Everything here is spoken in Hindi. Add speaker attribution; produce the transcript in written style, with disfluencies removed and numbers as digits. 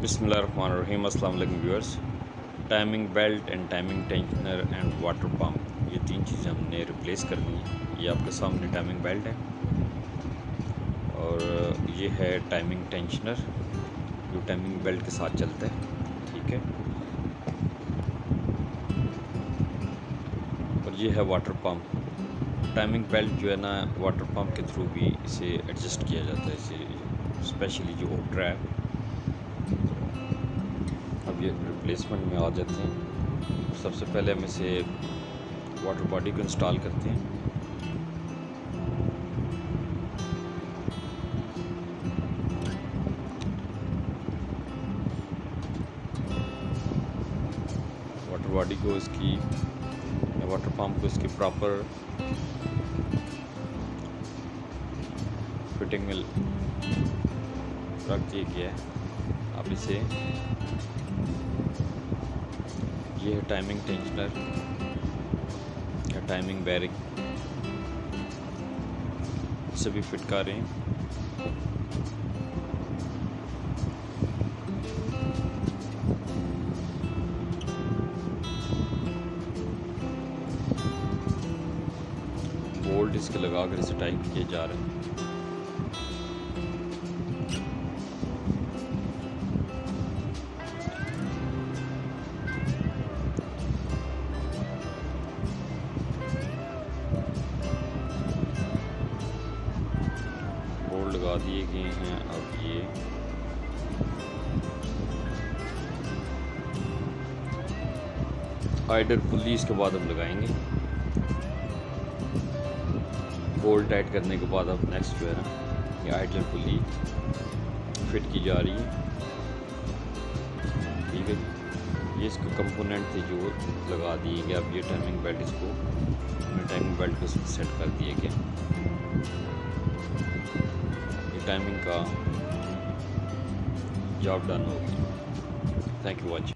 Speaker 1: बिस्मिल्लाहिर्रहमानिर्रहीम। अस्सलाम वालेकुम viewers. Timing belt and timing tensioner and water pump, ये तीन चीज़ें हमने रिप्लेस करनी है। ये आपके सामने टाइमिंग बेल्ट है और ये है टाइमिंग टेंशनर जो टाइमिंग बेल्ट के साथ चलता है, ठीक है। और ये है वाटर पम्प। टाइमिंग बेल्ट जो है ना, वाटर पम्प के थ्रू भी इसे एडजस्ट किया जाता है, इसे स्पेशली जो optra है। अब ये रिप्लेसमेंट में आ जाते हैं। सबसे पहले हम इसे वाटर बॉडी को इंस्टॉल करते हैं। वाटर बॉडी को इसकी वाटर पम्प को इसकी प्रॉपर फिटिंग में रख दिया गया है। अब इसे ये है टाइमिंग टेंशनर या टाइमिंग बैरिंग, इसे भी फिट कर रहे हैं। बोल्ट इसके लगाकर इसे टाइट किए जा रहे हैं। बोल्ट लगा दिए गए हैं। अब ये आइडल पुली इसके बाद हम लगाएंगे। बोल्ट टाइट करने के बाद अब नेक्स्ट जो है ना, ये आइडल पुली फिट की जा रही है, ठीक है। ये इसके कंपोनेंट थे जो लगा दिए गए। अब ये टाइमिंग बेल्ट, इसको हमने टाइमिंग बेल्ट को सेट कर दिए गया। ये टाइमिंग का जॉब डन हो गया। Thank you watching.